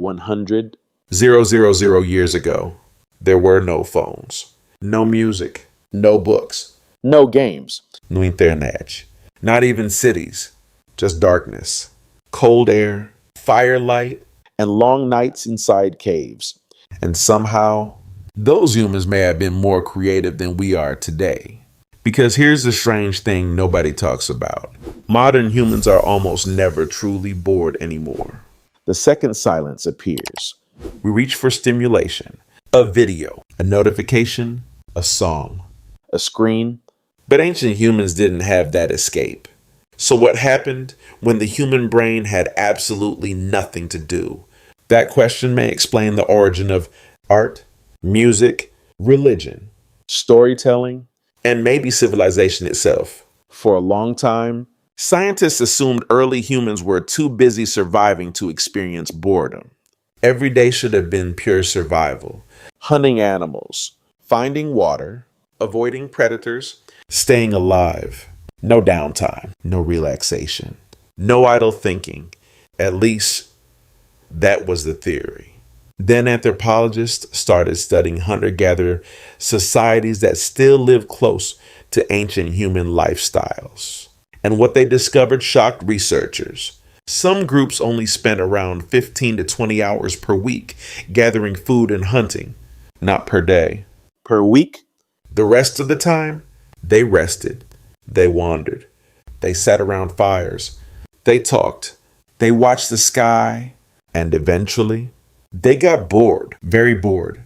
100,000 years ago, there were no phones, no music, no books, no games, no internet, not even cities, just darkness, cold air, firelight, and long nights inside caves. and somehow those humans may have been more creative than we are today. Because here's the strange thing nobody talks about. Modern humans are almost never truly bored anymore. The second silence appears. We reach for stimulation, a video, a notification, a song, a screen. But ancient humans didn't have that escape. So what happened when the human brain had absolutely nothing to do? That question may explain the origin of art, music, religion, storytelling, and maybe civilization itself. For a long time, scientists assumed early humans were too busy surviving to experience boredom. Every day should have been pure survival. Hunting animals, finding water, avoiding predators, staying alive. No downtime, no relaxation, no idle thinking. At least that was the theory. Then anthropologists started studying hunter-gatherer societies that still live close to ancient human lifestyles. And what they discovered shocked researchers. Some groups only spent around 15 to 20 hours per week gathering food and hunting, not per day. Per week? The rest of the time, they rested, they wandered, they sat around fires, they talked, they watched the sky, and eventually, they got bored, very bored.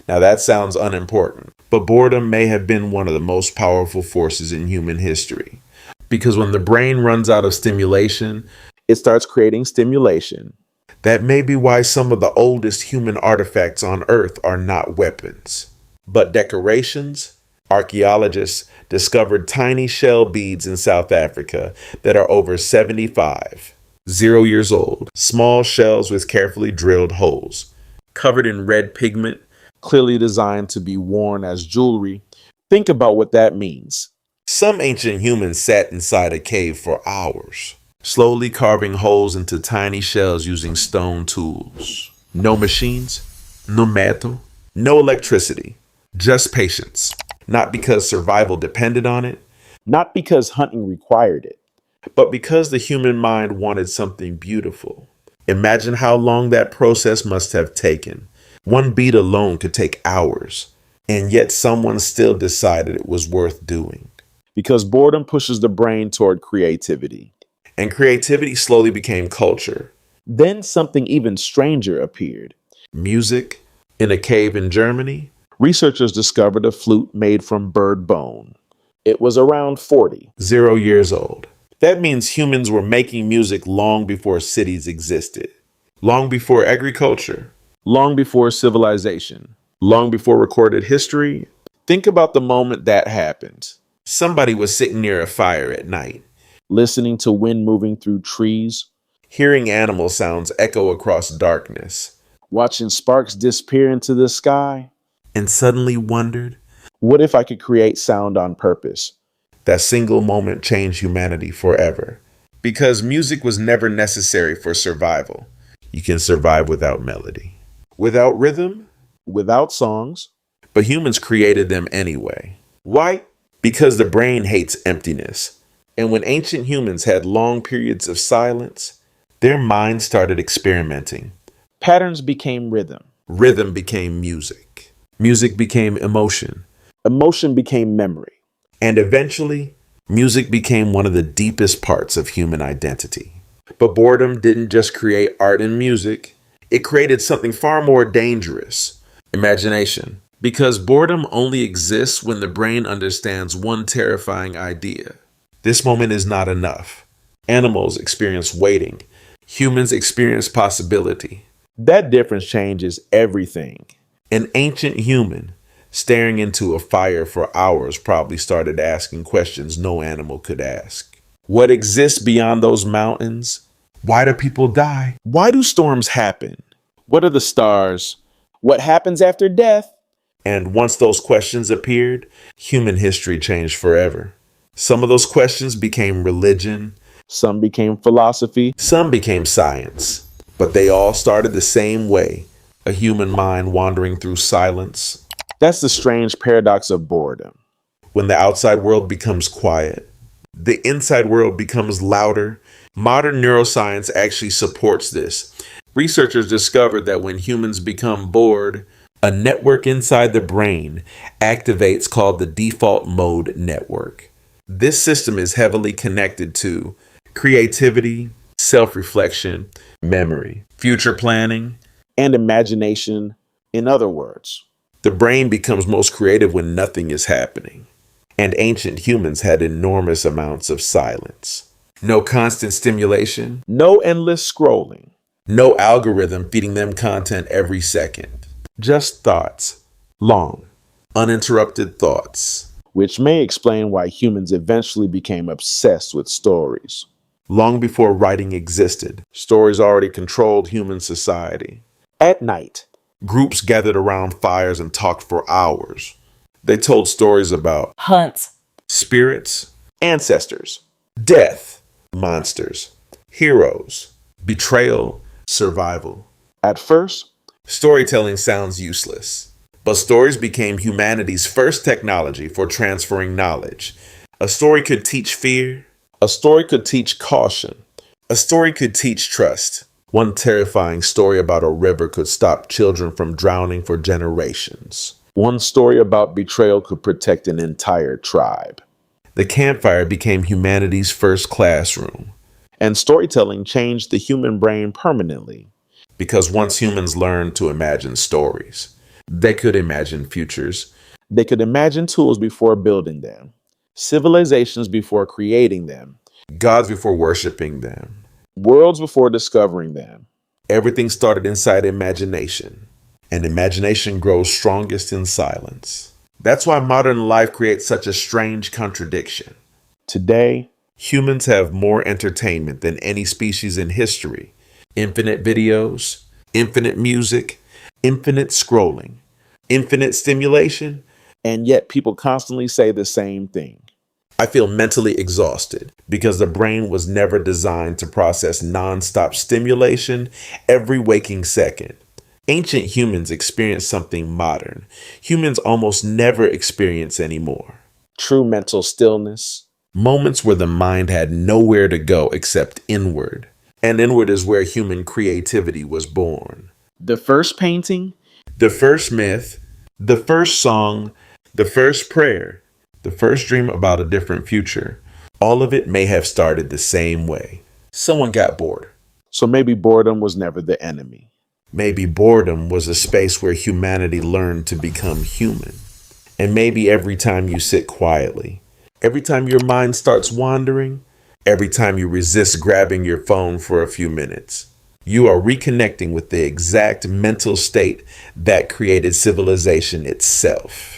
Now that sounds unimportant, but boredom may have been one of the most powerful forces in human history. Because when the brain runs out of stimulation, it starts creating stimulation. That may be why some of the oldest human artifacts on Earth are not weapons, but decorations. Archaeologists discovered tiny shell beads in South Africa that are over 75 years old. Small shells with carefully drilled holes, covered in red pigment, clearly designed to be worn as jewelry. Think about what that means. Some ancient humans sat inside a cave for hours, slowly carving holes into tiny shells using stone tools. No machines, no metal, no electricity, just patience. Not because survival depended on it, not because hunting required it, but because the human mind wanted something beautiful. Imagine how long that process must have taken. One bead alone could take hours, and yet someone still decided it was worth doing. Because boredom pushes the brain toward creativity. And creativity slowly became culture. Then something even stranger appeared. Music. In a cave in Germany, researchers discovered a flute made from bird bone. It was around 0 years old. That means humans were making music long before cities existed, long before agriculture, long before civilization, long before recorded history. Think about the moment that happened. Somebody was sitting near a fire at night, listening to wind moving through trees, hearing animal sounds echo across darkness, watching sparks disappear into the sky, and suddenly wondered, what if I could create sound on purpose? That single moment changed humanity forever. Because music was never necessary for survival. You can survive without melody, without rhythm, without songs. But humans created them anyway. Why? Because the brain hates emptiness. And when ancient humans had long periods of silence, their minds started experimenting. Patterns became rhythm. Rhythm became music. Music became emotion. Emotion became memory. And eventually, music became one of the deepest parts of human identity. But boredom didn't just create art and music. It created something far more dangerous, imagination. Because boredom only exists when the brain understands one terrifying idea. This moment is not enough. Animals experience waiting. Humans experience possibility. That difference changes everything. An ancient human staring into a fire for hours probably started asking questions no animal could ask. What exists beyond those mountains? Why do people die? Why do storms happen? What are the stars? What happens after death? And once those questions appeared, human history changed forever. Some of those questions became religion. Some became philosophy. Some became science. But they all started the same way, a human mind wandering through silence. That's the strange paradox of boredom. When the outside world becomes quiet, the inside world becomes louder. Modern neuroscience actually supports this. Researchers discovered that when humans become bored, a network inside the brain activates called the default mode network. This system is heavily connected to creativity, self-reflection, memory, future planning, And imagination, in other words. The brain becomes most creative when nothing is happening. And ancient humans had enormous amounts of silence. No constant stimulation, No endless scrolling. no algorithm feeding them content every second. Just thoughts. Long, uninterrupted thoughts. Which may explain why humans eventually became obsessed with stories. Long before writing existed, stories already controlled human society. At night, Groups gathered around fires and talked for hours. They told stories about hunts, spirits, ancestors, death, monsters, heroes, betrayal, survival. at first, Storytelling sounds useless, but stories became humanity's first technology for transferring knowledge. A story could teach fear. a story could teach caution. A story could teach trust. One terrifying story about a river could stop children from drowning for generations. One story about betrayal could protect an entire tribe. The campfire became humanity's first classroom. And storytelling changed the human brain permanently. Because once humans learned to imagine stories, they could imagine futures. They could imagine tools before building them, civilizations before creating them, Gods before worshiping them. worlds before discovering them. Everything started inside imagination, and imagination grows strongest in silence. That's why modern life creates such a strange contradiction. Today, Humans have more entertainment than any species in history. Infinite videos, infinite music, infinite scrolling, infinite stimulation. and yet people constantly say the same thing. I feel mentally exhausted because the brain was never designed to process nonstop stimulation every waking second. Ancient humans experienced something modern. Humans almost never experience anymore. True mental stillness. Moments where the mind had nowhere to go except inward. And inward is where human creativity was born. The first painting, The first myth, the first song, the first prayer, the first dream about a different future, all of it may have started the same way. Someone got bored. so maybe boredom was never the enemy. Maybe boredom was a space where humanity learned to become human. And maybe every time you sit quietly, every time your mind starts wandering, every time you resist grabbing your phone for a few minutes, you are reconnecting with the exact mental state that created civilization itself.